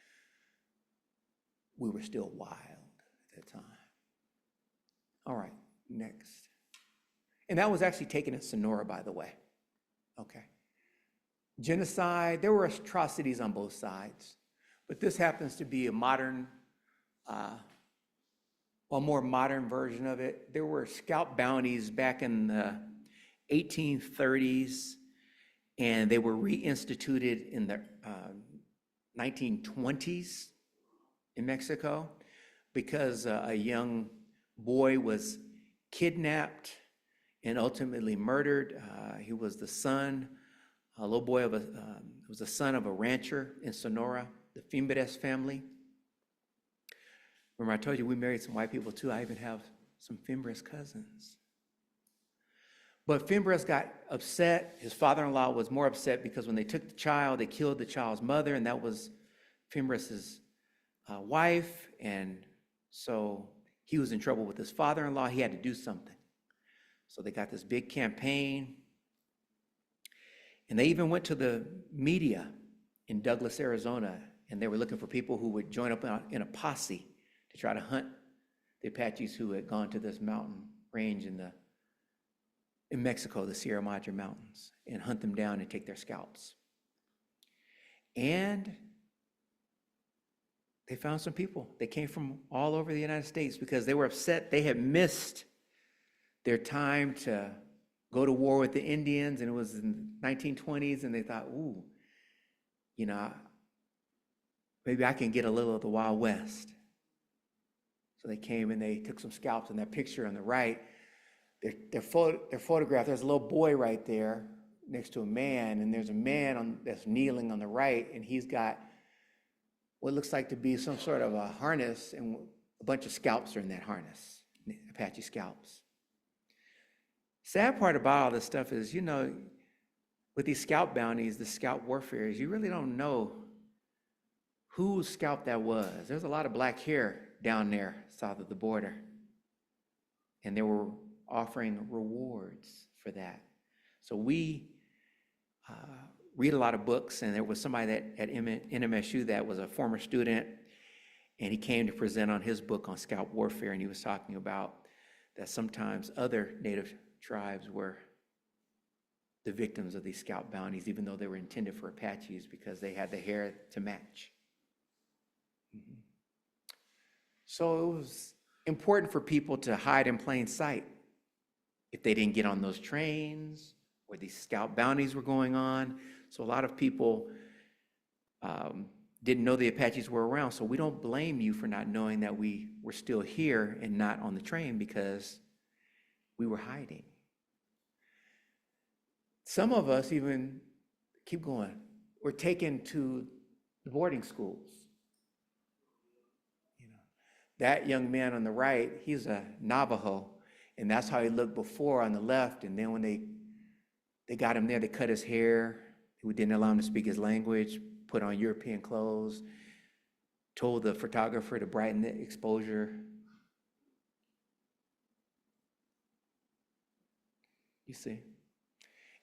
we were still wild at that time. All right, next. And that was actually taken in Sonora, by the way. Okay. Genocide, there were atrocities on both sides, but this happens to be a modern, more modern version of it. There were scalp bounties back in the 1830s, and they were reinstituted in the 1920s in Mexico because a young boy was kidnapped and ultimately murdered. He was the son, a little boy of was the son of a rancher in Sonora, the Fimbres family. Remember I told you we married some white people too. I even have some Fimbres cousins. But Fimbres got upset. His father-in-law was more upset because when they took the child, they killed the child's mother, and that was Fimbres' wife. And so he was in trouble with his father-in-law. He had to do something. So they got this big campaign. And they even went to the media in Douglas, Arizona, and they were looking for people who would join up in a posse to try to hunt the Apaches who had gone to this mountain range in Mexico, the Sierra Madre Mountains, and hunt them down and take their scalps. And they found some people. They came from all over the United States because they were upset. They had missed their time to go to war with the Indians, and it was in the 1920s, and they thought, ooh, you know, maybe I can get a little of the Wild West. So they came and they took some scalps. In that picture on the right, they're photographed. There's a little boy right there next to a man, and there's a man that's kneeling on the right, and he's got what looks like to be some sort of a harness, and a bunch of scalps are in that harness, Apache scalps. Sad part about all this stuff is, you know, with these scalp bounties, the scalp warfare, you really don't know whose scalp that was. There's a lot of black hair down there south of the border, and they were offering rewards for that. So we read a lot of books, and there was somebody at NMSU that was a former student, and he came to present on his book on scalp warfare, and he was talking about that sometimes other Native tribes were the victims of these scalp bounties, even though they were intended for Apaches because they had the hair to match. Mm-hmm. So it was important for people to hide in plain sight if they didn't get on those trains or these scalp bounties were going on. So a lot of people didn't know the Apaches were around. So we don't blame you for not knowing that we were still here and not on the train because we were hiding. Some of us even, keep going, were taken to the boarding schools. You know, that young man on the right, he's a Navajo, and that's how he looked before on the left. And then when they got him there, they cut his hair. We didn't allow him to speak his language, put on European clothes, told the photographer to brighten the exposure. You see?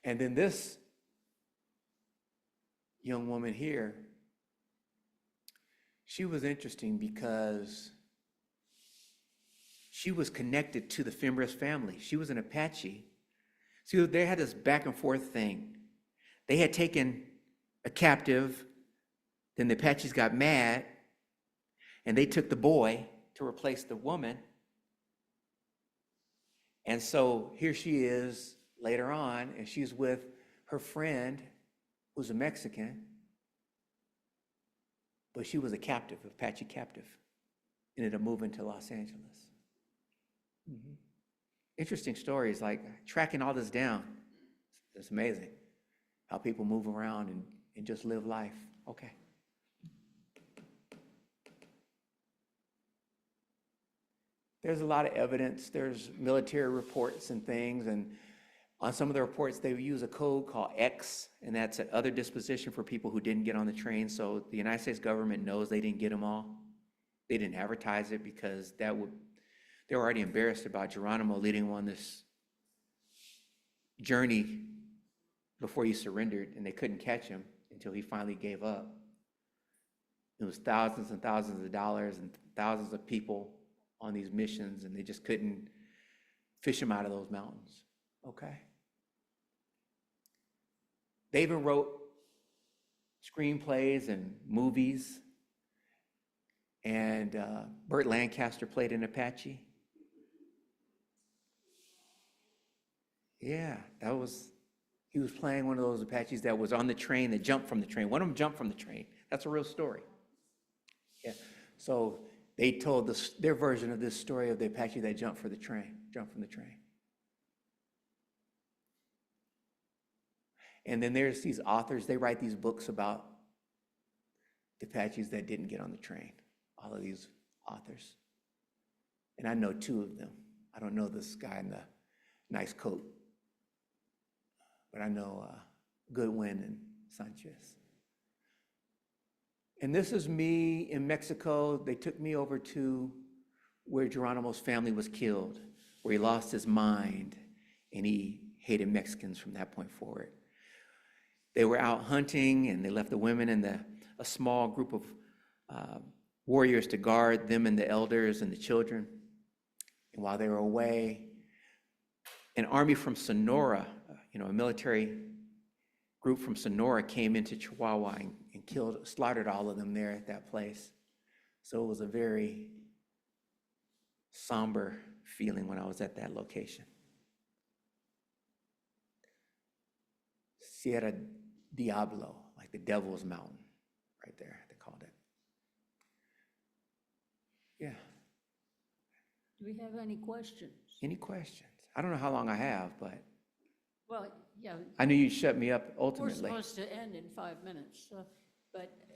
And then this young woman here, she was interesting because she was connected to the Fimbres family. She was an Apache. See, they had this back and forth thing. They had taken a captive, then the Apaches got mad, and they took the boy to replace the woman. And so here she is later on, and she's with her friend, who's a Mexican, but she was a captive, Apache captive, ended up moving to Los Angeles. Mm-hmm. Interesting stories, like tracking all this down. It's amazing how people move around and just live life. Okay. There's a lot of evidence. There's military reports and things, and on some of the reports, they use a code called X, and that's an other disposition for people who didn't get on the train. So the United States government knows they didn't get them all. They didn't advertise it because they were already embarrassed about Geronimo leading them on this journey before he surrendered, and they couldn't catch him until he finally gave up. It was thousands and thousands of dollars and thousands of people on these missions, and they just couldn't fish him out of those mountains. Okay. They even wrote screenplays and movies, and Burt Lancaster played an Apache. Yeah, he was playing one of those Apaches that was on the train that jumped from the train. One of them jumped from the train. That's a real story. Yeah. So they told their version of this story of the Apache that jumped from the train. And then there's these authors, they write these books about the Apaches that didn't get on the train. All of these authors. And I know two of them. I don't know this guy in the nice coat, but I know Goodwin and Sanchez. And this is me in Mexico. They took me over to where Geronimo's family was killed, where he lost his mind, and he hated Mexicans from that point forward. They were out hunting, and they left the women and a small group of warriors to guard them and the elders and the children. And while they were away, an army from Sonora, a military group from Sonora came into Chihuahua and slaughtered all of them there at that place. So it was a very somber feeling when I was at that location. Sierra Diablo, like the Devil's Mountain, right there, they called it. Yeah, Do we have any questions? any questions? I don't know how long I have, but Well, yeah, I knew you'd shut me up we're ultimately. supposed to end in 5 minutes, but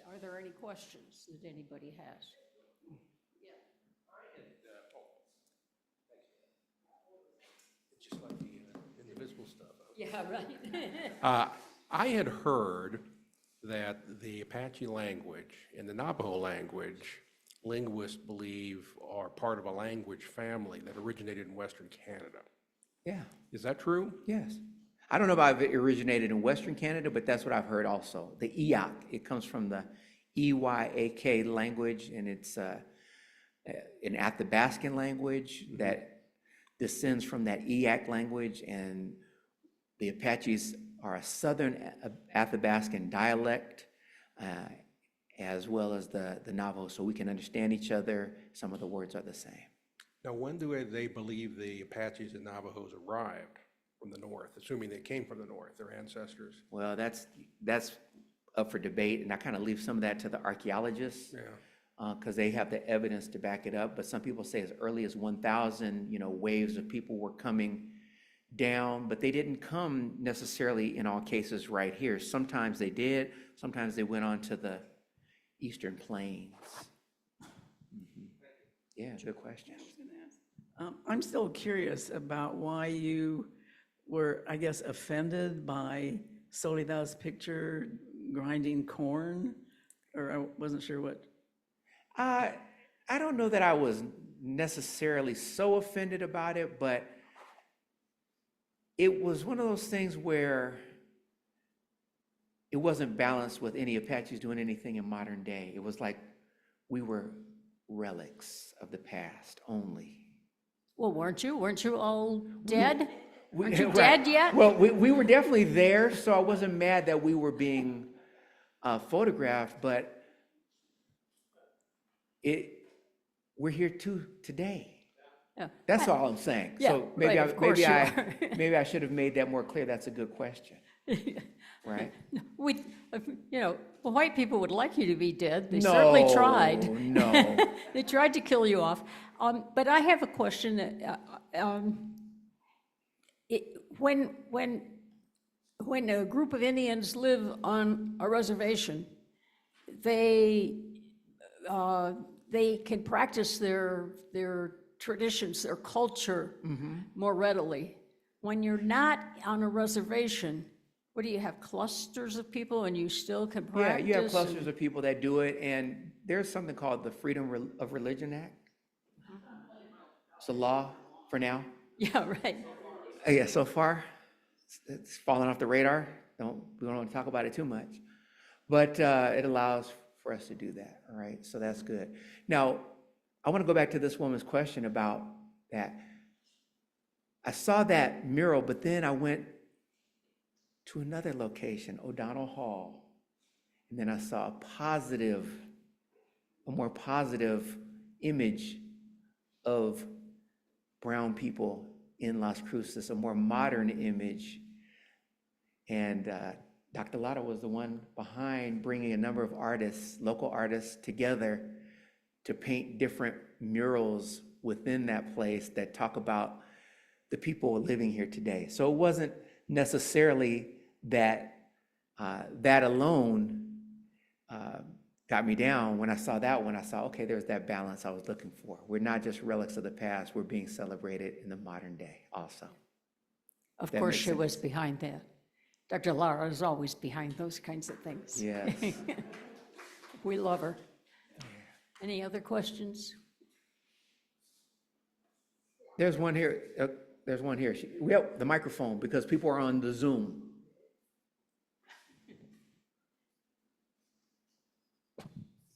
are there any questions that anybody has? Just like the indivisible stuff. Yeah, right. I had heard that the Apache language and the Navajo language, linguists believe are part of a language family that originated in Western Canada. Yeah, Is that true? yes. I don't know about if it originated in Western Canada, but that's what I've heard also. The Eyak, it comes from the Eyak language, and it's an Athabascan language that descends from that Eyak language, and the Apaches are a southern Athabascan dialect, as well as the Navajo, so we can understand each other. Some of the words are the same. Now, when do they believe the Apaches and Navajos arrived from the north, assuming they came from the north, their ancestors? Well, that's up for debate, and I kind of leave some of that to the archaeologists. Yeah. Because they have the evidence to back it up. But some people say as early as 1,000, waves of people were coming down, but they didn't come necessarily in all cases right here. Sometimes they did. Sometimes they went on to the Eastern Plains. Yeah, good question. I'm still curious about why you were, I guess, offended by Soledad's picture grinding corn, or I wasn't sure what. I don't know that I was necessarily so offended about it, but it was one of those things where it wasn't balanced with any Apaches doing anything in modern day. It was like we were relics of the past only. Well, weren't you? Weren't you all dead? Weren't you Right. dead yet? Well, we were definitely there, so I wasn't mad that we were being photographed, but we're here today. Yeah. That's all I'm saying. Yeah, So maybe right, of course you are. maybe I should have made that more clear. That's a good question, right? We, well, white people would like you to be dead. They certainly tried. No. They tried to kill you off. But I have a question. When a group of Indians live on a reservation, they can practice their traditions, their culture more readily. When you're not on a reservation, what do you have, clusters of people, and you still can Yeah, practice? you have clusters of people that do it, and there's something called the Freedom of Religion Act. It's a law for now. Yeah, right. Yeah, so far, it's fallen off the radar. We don't want to talk about it too much. But it allows for us to do that, all right? So that's good. Now, I want to go back to this woman's question about that. I saw that mural, but then I went to another location, O'Donnell Hall, and then I saw a more positive image of brown people in Las Cruces, a more modern image. And Dr. Lada was the one behind bringing a number of artists, local artists, together to paint different murals within that place that talk about the people living here today. So it wasn't necessarily that that alone got me down. When I saw that one, I saw, okay, there's that balance I was looking for. We're not just relics of the past, we're being celebrated in the modern day also. Of That course, makes she was behind that. Dr. Lara is always behind those kinds of things. Yes. We love her. Any other questions? There's one here. There's one here. We have the microphone because people are on the Zoom.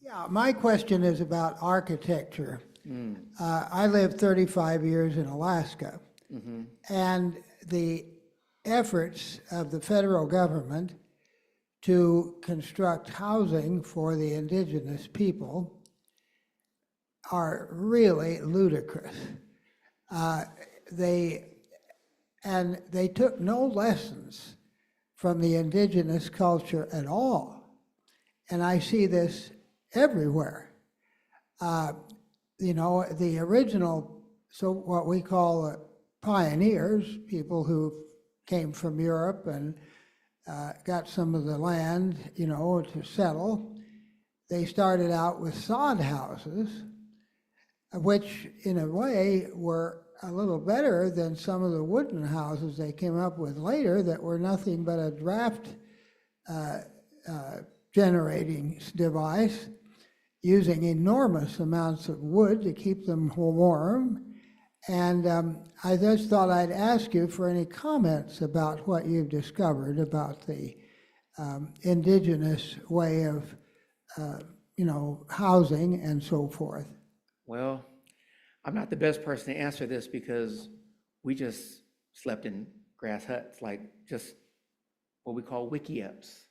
Yeah, my question is about architecture. I lived 35 years in Alaska, and the efforts of the federal government to construct housing for the indigenous people are really ludicrous. They took no lessons from the indigenous culture at all. And I see this everywhere. The original, so what we call pioneers, people who came from Europe and got some of the land, to settle, they started out with sod houses, which in a way were a little better than some of the wooden houses they came up with later that were nothing but a draft generating device using enormous amounts of wood to keep them warm. And I just thought I'd ask you for any comments about what you've discovered about the indigenous way of, housing and so forth. Well, I'm not the best person to answer this because we just slept in grass huts, like just what we call wiki-ups.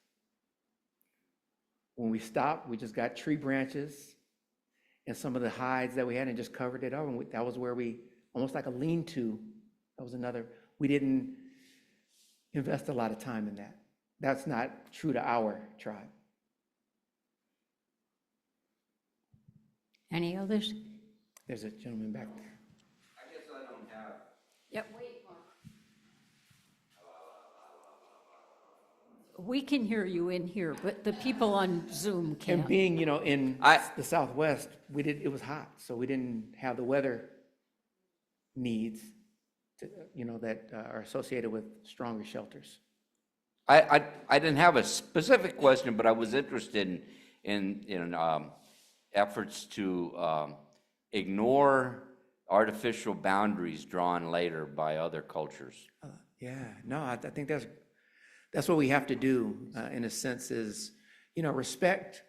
When we stopped, we just got tree branches and some of the hides that we had and just covered it up. And that was where we, almost like a lean-to, that was another, we didn't invest a lot of time in that. That's not true to our tribe. Any others? There's a gentleman back there. I guess I don't have, Yep. We can hear you in here, but the people on Zoom And can't. being, in the Southwest, it was hot, so we didn't have the weather needs to, that are associated with stronger shelters. I didn't have a specific question, but I was interested in efforts to ignore artificial boundaries drawn later by other cultures. I think that's what we have to do, in a sense, is, respect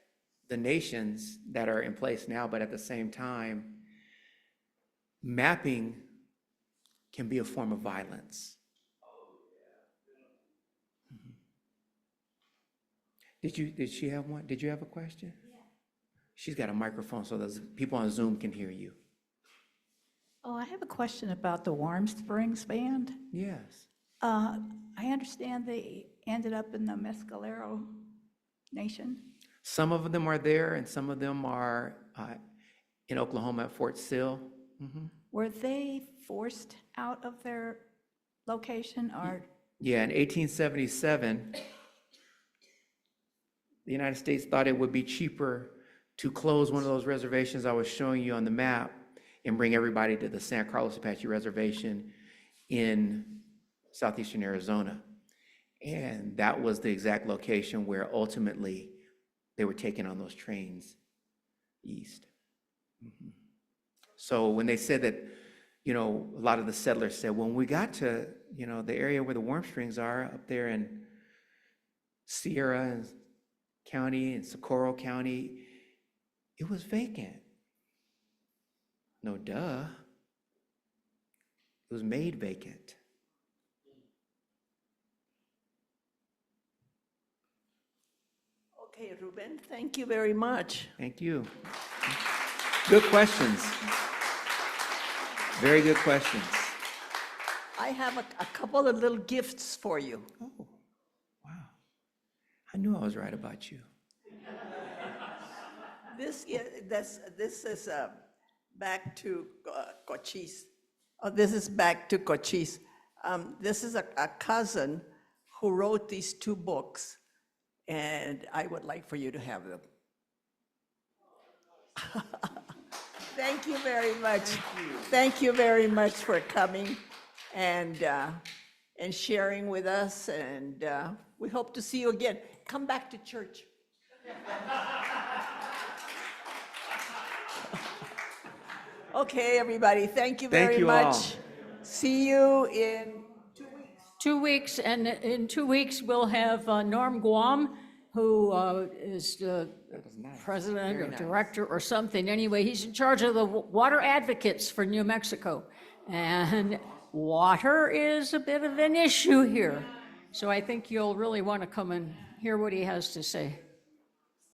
the nations that are in place now, but at the same time, mapping can be a form of violence. Did she have one? Did you have a question? Yeah. She's got a microphone so those people on Zoom can hear you. Oh, I have a question about the Warm Springs Band. Yes. I understand they ended up in the Mescalero Nation. Some of them are there, and some of them are in Oklahoma at Fort Sill. Mm-hmm. Were they forced out of their location, or? Yeah, in 1877, the United States thought it would be cheaper to close one of those reservations I was showing you on the map and bring everybody to the San Carlos Apache Reservation in southeastern Arizona. And that was the exact location where ultimately they were taken on those trains east. Mm-hmm. So when they said that, a lot of the settlers said, when we got to, the area where the Warm Springs are up there in Sierra County and Socorro County, it was vacant. No duh. It was made vacant. Okay, Ruben, thank you very much. Thank you. Good questions. Very good questions. I have a couple of little gifts for you. Oh, wow. I knew I was right about you. This is back to Cochise. Oh, this is back to Cochise. This is a cousin who wrote these two books, and I would like for you to have them. Thank you very much. Thank you very much for coming and sharing with us, and we hope to see you again. Come back to church. Okay, everybody, thank you very much. All. See you in 2 weeks. 2 weeks, and in 2 weeks, we'll have Norm Guam, who is the president or director or something. Anyway, he's in charge of the water advocates for New Mexico. And water is a bit of an issue here. So I think you'll really want to come and hear what he has to say.